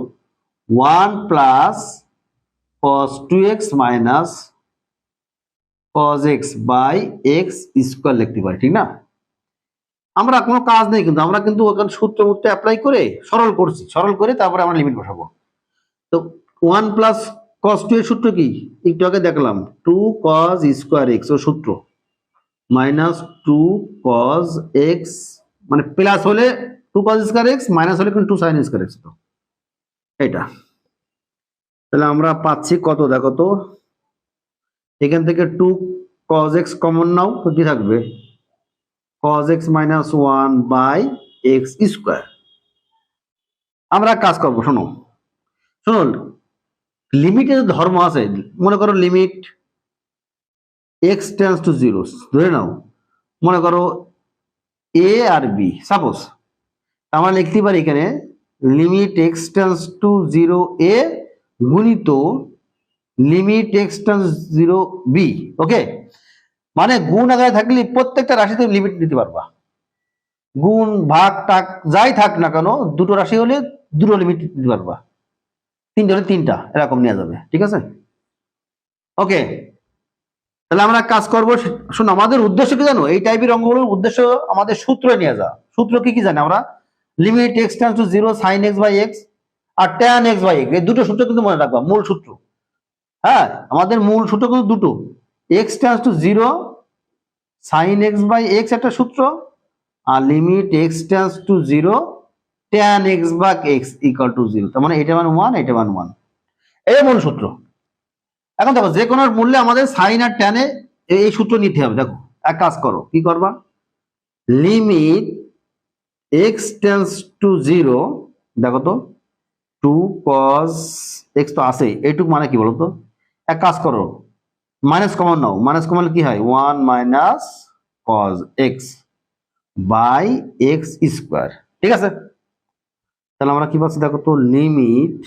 1 + cos 2x - cos x by x square লিখতে পারি। ঠিক না, আমরা কোনো কাজ নেই কিন্তু, আমরা কিন্তু ওখানে সূত্র অ্যাপ্লাই করে সরল করছি, সরল করে তারপরে আমরা লিমিট বসাবো। তো 1 + cos 2 এর সূত্র কি, একটু আগে দেখলাম, 2 cos স্কয়ার x ও সূত্র, -2 cos x, মানে প্লাস হলে 2 cos স্কয়ার x, মাইনাস হলে কিন্তু 2 sin স্কয়ার x। তো এটা তাহলে আমরা পাচ্ছি কত দেখো তো, এখান থেকে 2 cos x কমন নাও, তো কি থাকবে, cos x - 1 by x square. আমরা কাজ করব, শোনো শোনো, লিমিটের ধর্ম আছে, মনে করো লিমিট x টেন্স টু 0, ধরে নাও, মনে করো a আর b, সাপোজ আমরা লিখতে পারি এখানে limit x tends to 0 a গুণিত লিমিট x টেন্স 0 b। ওকে, মানে গুণ আকারে থাকলে প্রত্যেকটা রাশিতে লিমিট দিতে পারবা, গুণ ভাগ টাক যাই থাক না কেন, দুটো রাশি হলে দুটো লিমিট দিতে পারবা, তিনটা হলে তিনটা, এরকম নেওয়া যাবে। ঠিক আছে, ওকে, তাহলে আমরা কাজ করবো। শোনো, আমাদের উদ্দেশ্য কি জানো, এই টাইপের অঙ্কগুলোর উদ্দেশ্য আমাদের সূত্রে নিয়ে যাওয়া। সূত্র কি কি জানি আমরা, limit x tends to 0 sin x by x আর tan x বাই x, এই দুটো সূত্র কিন্তু মনে রাখবা, মূল সূত্র। হ্যাঁ, আমাদের মূল সূত্র কিন্তু দুটো, x tends to 0 sin x by x একটা সূত্র, আর limit x tends to 0 tan x by x equal to 0, তার মানে এটা মান 1, এটা মান 1, এই মূল সূত্র। এখন দেখো যে কোনো মূল্যে আমাদের সাইন আর ট্যানে এই সূত্র নিতে হবে। দেখো এক কাজ করো, কি করবা, লিমিট x টেন্স টু 0, দেখো তো 2 cos x তো আছে, এইটুক মানে কি বলতো, এক কাজ করো মাইনাস কমন নাও, মাইনাস কমন কি হয় 1 - cos x by x square. ঠিক আছে, তাহলে আমরা কি পাচ্ছি দেখো তো, limit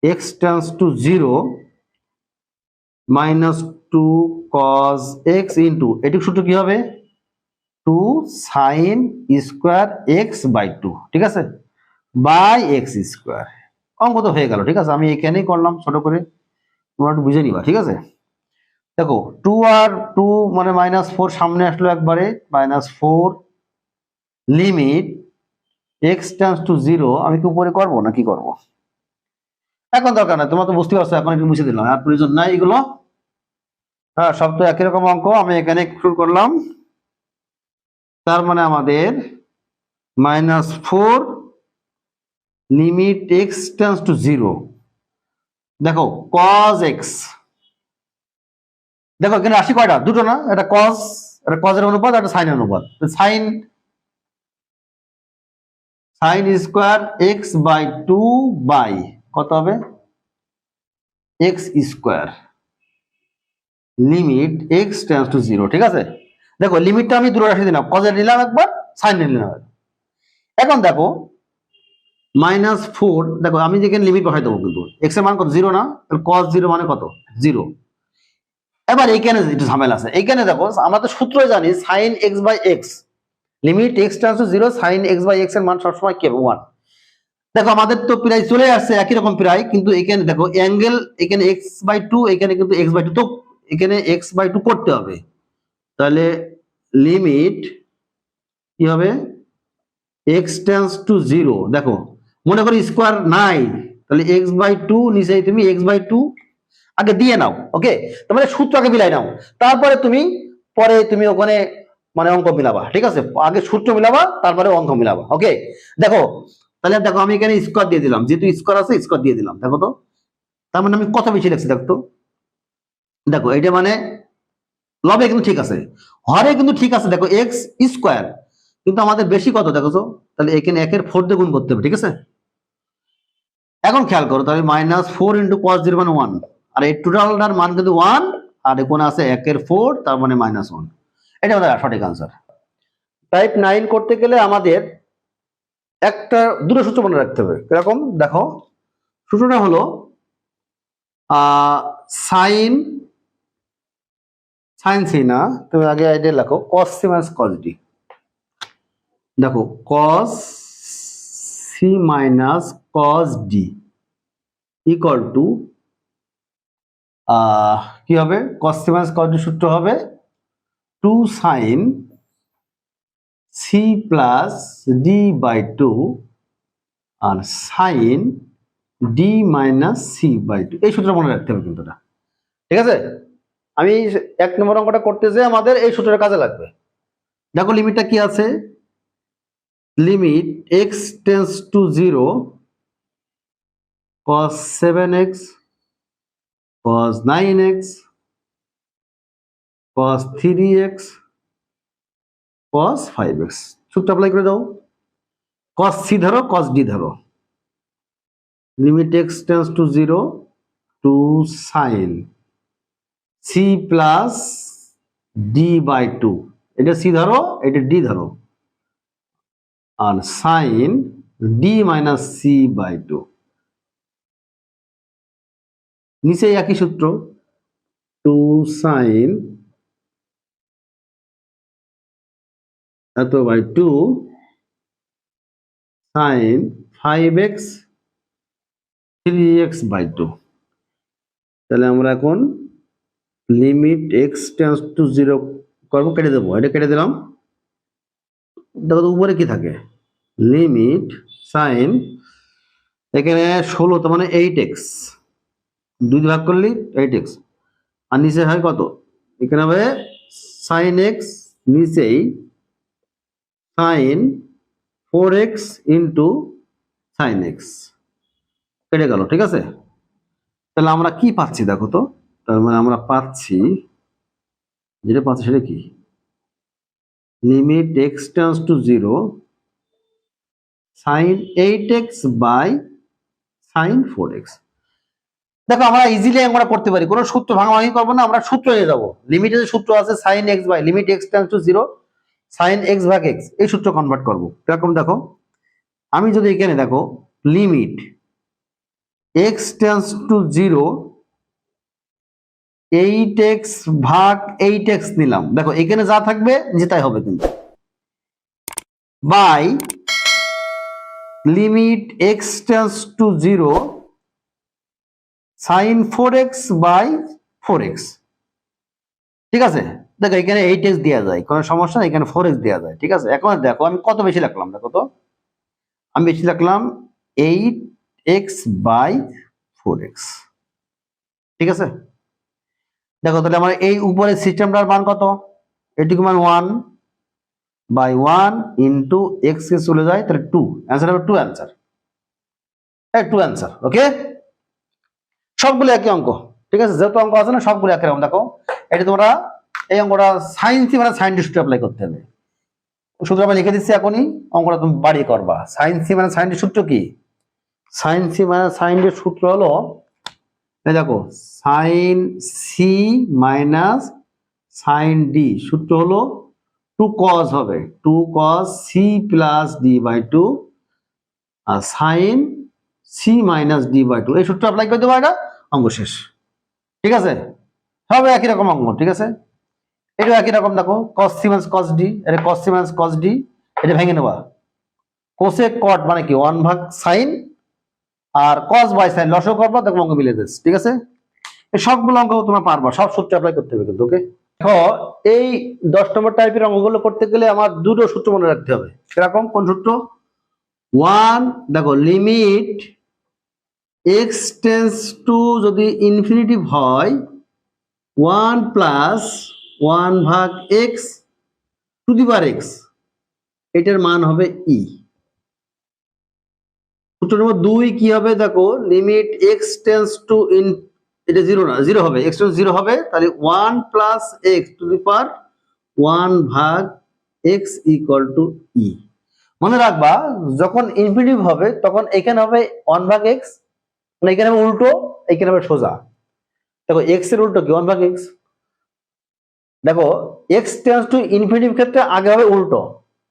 x tends to 0 -2 cos x into এটুক সূত্র কি হবে 2 sin স্কয়ার x বাই 2। ঠিক আছে, বাই x স্কয়ার। অঙ্ক তো হয়ে গেল। ঠিক আছে, আমি এখানেই করলাম ছোট করে, তোমরা একটু বুঝে নিবা। ঠিক আছে, দেখো 2 আর 2 মানে -4 সামনে আসলো একবারে, -4 লিমিট x টেন্স টু 0, আমি কি উপরে করবো না কি করবো, এখন দরকার নাই, তোমরা তো বুঝতে পারছো, এখন একটু মুছে দিলাম, আর প্রয়োজন নাই এগুলো। হ্যাঁ, সব তো একই রকম অঙ্ক, আমি এখানে শুরু করলাম। তার মানে আমাদের -4 লিমিট x টেন্স টু 0, দেখো cos x, দেখো এখানে রাশি কয়টা, দুটো না, এটা cos এটা কজের অনুপাত, একটা সাইনের অনুপাত। Sine sine square x by 2 by কত হবে x square limit x tends to 0। ঠিক আছে, দেখো লিমিটটা আমি দুটো রাশি দিলাম, কজের নিলাম একবার, সাইন নিলাম। এখন দেখো -4, দেখো আমি যেখানে লিমিট বসাই দেবো, কিন্তু এক্স এর মান কত 0 না, তাহলে cos 0 মানে কত 0। এবার এইখানে একটু ঝামেলা আছে, এইখানে দেখো আমরা তো সূত্র জানি sin x by x limit x tends to 0, sin x by x এর মান সবসময় কি হবে 1। দেখো আমাদের তো প্রায় চলে আসছে একই রকম প্রায়, কিন্তু এখানে দেখো অ্যাঙ্গেল এখানে x/2, এখানে কিন্তু x/2, তো এখানে x/2 করতে হবে। তাহলে লিমিট কি হবে x টেন্ডস টু 0। দেখো মনে করো স্কোয়ার নাই, তাহলে x/2 নিচে তুমি x/2 আগে দিয়ে নাও, ওকে। তার মানে সূত্র আগে মিলাই নাও, তারপরে তুমি পরে তুমি ওখানে মানে অঙ্ক মিলাবা। ঠিক আছে, আগে সূত্র মিলাবা তারপরে অঙ্ক মিলাবা, ওকে। দেখো তাহলে দেখো আমি এখানে স্কোয়ার দিয়ে দিলাম, যেহেতু স্কোয়ার আছে স্কোয়ার দিয়ে দিলাম। দেখো তো তার মানে আমি কত বেশি লিখছি, দেখো তো। দেখো এটা মানে লবে কিন্তু ঠিক আছে, হরে কিন্তু ঠিক আছে। দেখো এক্স স্কোয়ার, কিন্তু আমাদের বেশি কত দেখো তো, তাহলে এখানে 1 এর 4 দিয়ে গুণ করতে হবে। ঠিক আছে, এখন খেয়াল করো, তাহলে -4 × cos 0 মানে 1, আর এই টোটালটার মান কিন্তু 1, আর এখানে আছে 1 এর 4, তার মানে -1। এটা আমাদের সঠিক আনসার। টাইপ 9 করতে গেলে আমাদের একটা দুটো সূত্র মনে রাখতে হবে। কিরকম দেখো, সূত্রটা হলো সাইন সি না, তুমি আগে আইডিয়া লেখো cos c - cos d। দেখো cos c - cos d equal to কি হবে, cos c - cos d সূত্র হবে 2 sin c প্লাস d/2 আর sin d মাইনাস c/2। এই সূত্রটা মনে রাখতে হবে কিন্তু এটা। ঠিক আছে, আমি 1 নম্বর অঙ্কটা করতে যে আমাদের এই সূত্রটা কাজে লাগবে। দেখো লিমিটটা কি আছে, limit x tends to 0 cos 7x cos 9x cos 3x cos 5x। সূত্র অ্যাপ্লাই করে দাও, cos c ধরো cos d ধরো, limit x tends to 0 2 sin c plus d/2, এটা c ধরো এটা d ধরো, আর sin d মাইনাস c/2। নিচে একই সূত্র 2 sin by 2 sin 5x 3x/2। তাহলে আমরা এখন লিমিট x টেন্ডস টু 0 করবো, কেটে দেবো, এটা কেটে দিলাম। দেখো তো উপরে কি থাকে, লিমিট সাইন এখানে 16, তার মানে 8x, 2 ভাগ করলে 8x, আর নিচে হয় কত, এখানে হবে sin x, নিচেই sin 4x into sin x, কেটে গেল। ঠিক আছে, তাহলে আমরা কি পাচ্ছি দেখো তো, তার মানে আমরা পাচ্ছি, যেটা পাচ্ছি সেটা কি, limit x tends to 0 sin 8x by sin 4x। দেখো আমরা ইজিলি আমরা করতে পারি, কোনো সূত্র ভাঙাভাঙি করবো না, আমরা সূত্র নিয়ে যাবো। লিমিটের যে সূত্র আছে sin x by limit x tends to 0 sin x ভাগ x, এই সূত্র কনভার্ট করবো। কিরকম দেখো, আমি যদি এখানে দেখো limit x tends to 0 8x ভাগ 8x নিলাম, দেখো এখানে যা থাকবে যে তাই হবে, কিন্তু by limit x tends to 0 sin 4x by 4x। ঠিক আছে, দেখো এখানে 8x দেওয়া যায়, কোনো সমস্যা নেই, এখানে 4x দেওয়া যায়। ঠিক আছে, এখন দেখো আমি কত বেশি লিখলাম, দেখো তো আমি বেশি লিখলাম 8x বাই 4x। ঠিক আছে, দেখো তাহলে আমার এই উপরে সিস্টেমটার মান কত, এটুকু মান 1 বাই 1 ইন্টু এক্স কে চলে যায়, তাহলে 2, অ্যান্সার হবে 2 অ্যান্সার, 2 অ্যান্সার। ওকে, সবগুলো একই অঙ্ক। ঠিক আছে, যেহেতু অঙ্ক আছে না সবগুলো একই রকম। দেখো এটা তোমরা এই অঙ্কটা সাইন সি মানে সাইন ডি সূত্র অ্যাপ্লাই করতে হবে। সূত্র আমি লিখে দিচ্ছি এখনই, অঙ্কটা তুমি বাড়িয়ে করবা। সাইন সি মানে সাইন ডি সূত্র কি? সাইন সি মানে সাইন ডি সূত্র হলো, এই দেখো sine C minus sine D সূত্র হলো 2 cos হবে, 2 cos C plus D by 2 আর sine C minus D by 2, এই সূত্র অ্যাপ্লাই করে দেবো, এটা অঙ্ক শেষ। ঠিক আছে, সব একই রকম অঙ্ক। ঠিক আছে, এটা একই রকম। দেখো cos C minus cos D, এটা cos C minus cos D, এটা ভেঙে নেবা। কোসেক কট মানে কি 1 ভাগ সাইন, আর cos বাই সাইন লসও করবা, দেখো অঙ্ক মিলে যাচ্ছে। ঠিক আছে, এই সবগুলো অঙ্ক তোমরা পারবা, সব সূত্র অ্যাপ্লাই করতে হবে কিন্তু। ওকে, দেখো এই 10 নম্বর টাইপের অঙ্কগুলো করতে গেলে আমার দুটো সূত্র মনে রাখতে হবে। কিরকম, কোন সূত্র? 1, দেখো লিমিট এক্স টেন্স টু যদি ইনফিনিটিভ হয় 1 প্লাস 1 ভাগ x to the power x, এটার মান হবে ই। সূত্র নম্বর 2 কি হবে? দেখো limit x tends two in, এটা জিরো না, জিরো হবে, এক্স টেন্স জিরো হবে, তাহলে 1 plus x to the power 1 ভাগ এক্স ইকুয়াল টু ই। মনে রাখবা যখন ইনফিনিটিভ হবে তখন এখানে হবে 1 ভাগ এক্স, মানে এখানে হবে উল্টো, এখানে হবে সোজা। দেখো এক্স এর উল্টো কি 1 ভাগ এক্স। দেখো এক্স টেন্স টু ইনফিনিটিভ ক্ষেত্রে আগে হবে উল্টো,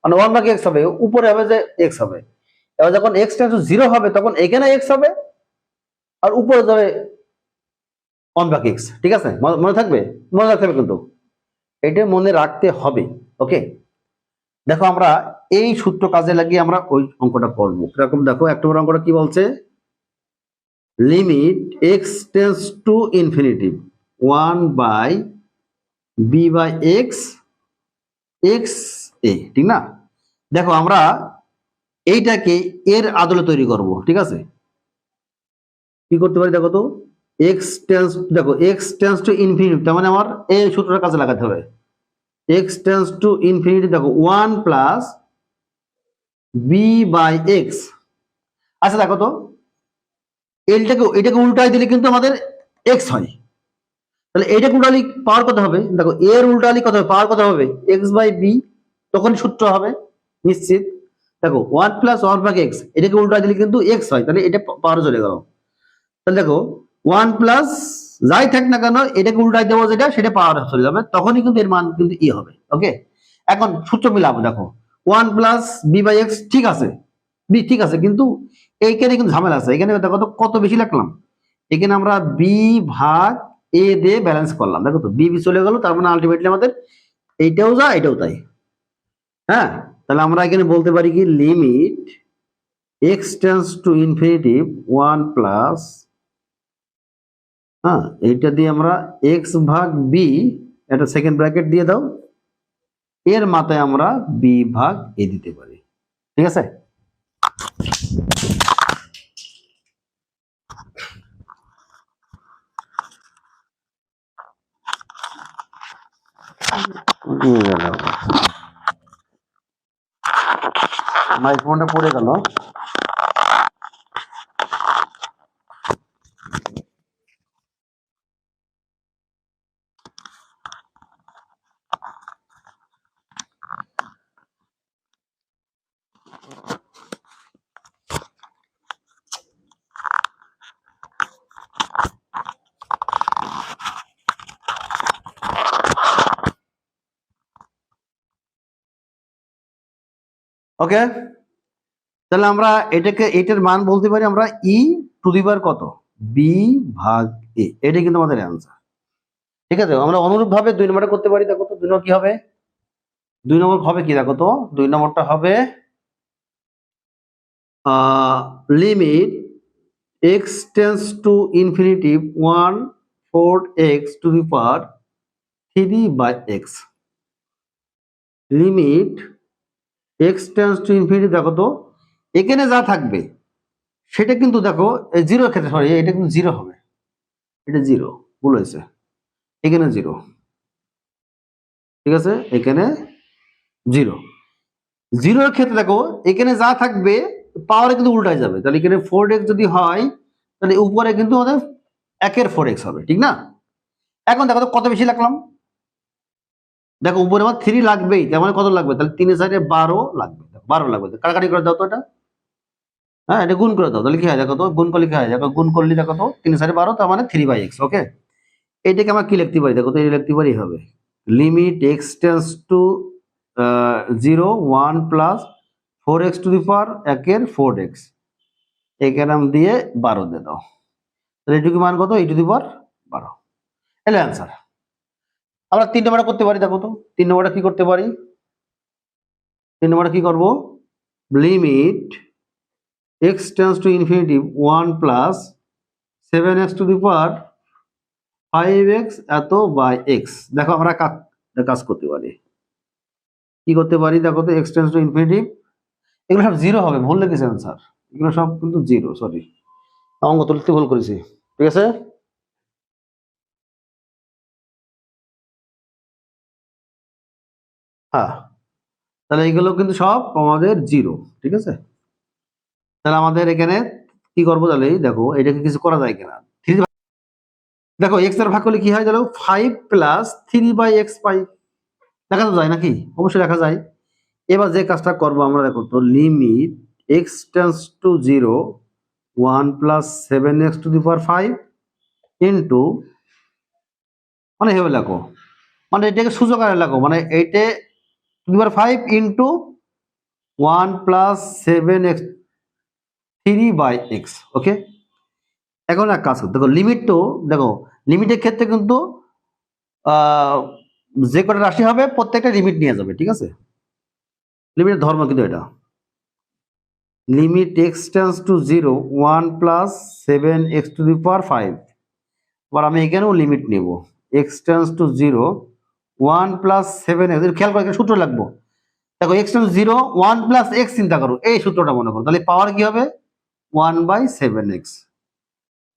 মানে 1 ভাগ এক্স হবে, উপরে হবে যে এক্স হবে। এবার যখন এক্স টেন্স টু জিরো হবে তখন এখানে এক্স হবে আর উপরে যাবে 1 ভাগ এক্স। ঠিক আছে, মনে থাকবে, মনে রাখতে হবে কিন্তু, এটা মনে রাখতে হবে। ওকে, দেখো আমরা এই সূত্র কাজে লাগিয়ে আমরা ওই অঙ্কটা করবো। এরকম দেখো 1 নম্বর অঙ্কটা কি বলছে? Limit x tends to infinitive 1 by B by x x A, ঠিক না? দেখো আমরা এইটাকে এর আদলে তৈরি করব। ঠিক আছে, কি করতে পারি দেখো তো, এক্স টেন্স, দেখো এক্স টেন্স টু ইনফিনিটিভ, তার মানে আমার এই সূত্রটা কাজে লাগাতে হবে। এক্স টেন্স টু ইনফিনিটি, দেখো 1 প্লাস বি বাই এক্স। আচ্ছা দেখো তো এটাকে উল্টাই দিলে কিন্তু আমাদের এক্স হয়, তাহলে এটাকে উল্টালি পাওয়ার কত হবে? দেখো এর উল্টালি কত হবে, পাওয়ার কত হবে? এক্স বাই বি, তখন সূত্র হবে নিশ্চিত। দেখো 1 প্লাস 1 ভাগ এক্স, এটাকে উল্টাই দিলে কিন্তু এক্স হয়, তাহলে এটা পাওয়ার চলে গেল। তাহলে দেখো 1 প্লাস যাই থাক না কেন এটাকে উল্টাই দেবো যেটা, সেটা পাওয়ার চলে যাবে, তখনই কিন্তু এর মান কিন্তু ই হবে। ওকে, এখন সূত্র মিলাবো। দেখো 1 প্লাস বি বাই এক্স, ঠিক আছে, বি ঠিক আছে, কিন্তু এইখানে কিন্তু ঝামেলা আছে। এখানে দেখো তো কত বেশি লিখলাম, এখানে আমরা বি ভাগ এ দিয়ে ব্যালেন্স করলাম। দেখো তো বি চলে গেল, তার মানে আলটিমেটলি আমাদের এইটাও যা এটাও তাই। হ্যাঁ, তাহলে আমরা এখানে বলতে পারি কি, limit x tends to infinitive 1 plus, হ্যাঁ এইটা দিয়ে আমরা এক্স ভাগ বি, এটা সেকেন্ড ব্র্যাকেট দিয়ে দাও, এর মাথায় আমরা বি ভাগ এ দিতে পারি। ঠিক আছে, মাইক্রোফোনটা পড়ে গেল। ওকে, তাহলে আমরা এটাকে, এটার মান বলতে পারি আমরা ই টু দি পাওয়ার কত, বি ভাগ এ, এটা কিন্তু আমাদের অ্যান্সার। ঠিক আছে, আমরা অনুরূপ ভাবে 2 নম্বরটা করতে পারি। দেখো তো 2 নম্বর কি হবে, 2 নম্বর হবে কি, দেখো তো 2 নম্বরটা হবে limit x tends to infinitive 1/4 x to the power 3 by x. Limit x tends to infinity, দেখো তো এখানে যা থাকবে সেটা কিন্তু দেখো জিরোর ক্ষেত্রে, সরি এটা কিন্তু জিরো হবে, এটা জিরো, ভুল হয়েছে, এখানে জিরো। ঠিক আছে, এখানে জিরো, জিরোর ক্ষেত্রে দেখো এখানে যা থাকবে পাওয়ারে কিন্তু উল্টায় যাবে, তাহলে এখানে 4x যদি হয় তাহলে উপরে কিন্তু আমাদের 1/4x হবে। ঠিক না? এখন দেখো তো কত বেশি লিখলাম, দেখো উপরে আমার 3 লাগবেই, তার মানে কত লাগবে, তাহলে 3 এর সাইডে 12 লাগবে, 12 লাগবে, কাটাকাটি করে দাও তো এটা। হ্যাঁ, এটা গুণ করে দাও, তাহলে কি হয় দেখো তো, গুণ করলে কি হয় দেখো, গুণ করলে দেখো তো 3 এর সাইডে 12, তার মানে 3/x। ওকে, এটাকে আমরা কি লিখতে পারি দেখো তো, এটা লিখতে পারি হবে limit x tends to 0 1 plus 4x to the power 1 এর 4x, এখানে নাম দিয়ে 12 দিয়ে দাও, তাহলে এটুকু মান কত, e টু দি পাওয়ার 12, এলো অ্যান্সার। আমরা 3 নম্বরটা করতে পারি দেখো তো, 3 নম্বরটা কি করতে পারি, 3 নম্বরটা কি করব, limit x tends to infinity 1 plus 7x to the power 5x এত বাই x। দেখো আমরা কাজ করতে পারি, কি করতে পারি দেখো তো, x টেন্স টু ইনফিনিটি, এগুলো সব জিরো হবে, ভুল লিখেছি অ্যান্সার, এগুলো সব কিন্তু জিরো, সরি অঙ্ক তুলতে ভুল করেছি, ঠিক আছে। হ্যাঁ, তাহলে এগুলো কিন্তু সব আমাদের জিরো, ঠিক আছে। তাহলে আমাদের এখানে কি করবো, তাহলে দেখো এটাকে কিছু করা যায় কিনা, দেখো এক্স এর ভাগ করলে কি হয়, দেখো 5 প্লাস 3/x পাই, দেখা তো যায় নাকি, অবশ্যই দেখা যায়। এবার যে কাজটা করবো আমরা দেখো তো, limit x tends to 0 1 plus 7x to the power 5 into, মানে হেবে লেখো, মানে এটাকে সূচক আকারে লেখো, মানে এইটে two the power 5 into 1 plus 7x 3/x। ওকে, এখন এক কাজ করতে দেখো, লিমিট তো দেখো, লিমিটের ক্ষেত্রে কিন্তু যে কটা রাশি হবে প্রত্যেকটা লিমিট নিয়ে যাবে, ঠিক আছে, লিমিটের ধর্ম কিন্তু এটা, limit x tends to 0 1 plus 7x to the power 5, এবার আমি এখানেও লিমিট নেব, x tends to 0 1 plus 7x, খেয়াল করে এখানে সূত্র লাগবো, দেখো x টেন্স 0 1 প্লাস x চিন্তা করো, এই সূত্রটা মনে করো, তাহলে পাওয়ার কি হবে 1/7x,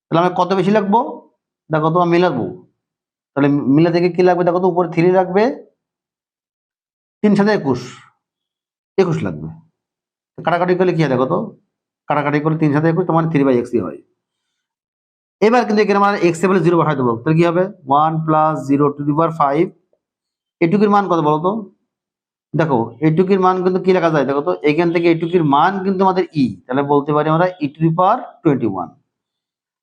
তাহলে আমরা কত বেশি লাগবো দেখো তো, মিলাবো, তাহলে মিলা থেকে কি লাগবে দেখো তো, উপরে 3 রাখবে, 3 সাথে 21 21 লাগবে, কাটাকাটি করলে কি হয় দেখো তো, কাটাকাটি করলে 3 সাথে 21, তোমার 3/x হয়। এবার কিন্তু এখানে আমরা x এর ভ্যালু 0 বসাই দেবো, তাহলে কি হবে 1 প্লাস 0 টু দি পাওয়ার 5, এটুকুর মান কত বলো তো, দেখো এটুকুর মান কিন্তু কি লেখা যায় দেখো তো, এখান থেকে এটুকুর মান কিন্তু আমাদের তাহলে বলতে পারি আমরা e টু দি পাওয়ার 21,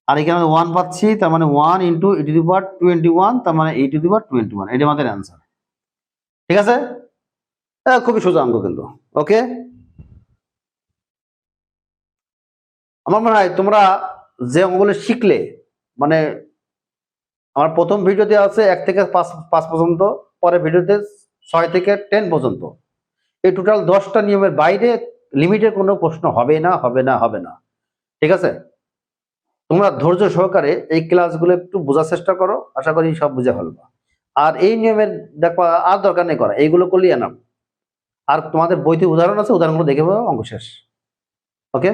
আর এখানে আমরা 1 পাচ্ছি, তার মানে 1 ইন্টু e টু দি পাওয়ার 21, তার মানে e টু দি পাওয়ার 21, এটা আমাদের অ্যান্সার, ঠিক আছে। খুবই সোজা অঙ্ক কিন্তু। ওকে, আমার মনে হয় তোমরা যে অঙ্কগুলো শিখলে, মানে আমার প্রথম ভিডিওতে আছে 1 থেকে 5 পর্যন্ত, পরে ভিডিওতে 6 থেকে 10 পর্যন্ত, এই টোটাল 10টা নিয়মের বাইরে লিমিটের কোনো প্রশ্ন হবে না, হবে না, হবে না, ঠিক আছে। তোমরা ধৈর্য সহকারে এই ক্লাসগুলো একটু বোঝার চেষ্টা করো, আশা করি সব বুঝে ফেলবা। আর এই নিয়মের দেখবা আর দরকার নেই করা, এইগুলো করলেই এনাফ। আর তোমাদের বইতে উদাহরণ আছে, উদাহরণগুলো দেখে পাবো, অঙ্ক শেষ। ওকে।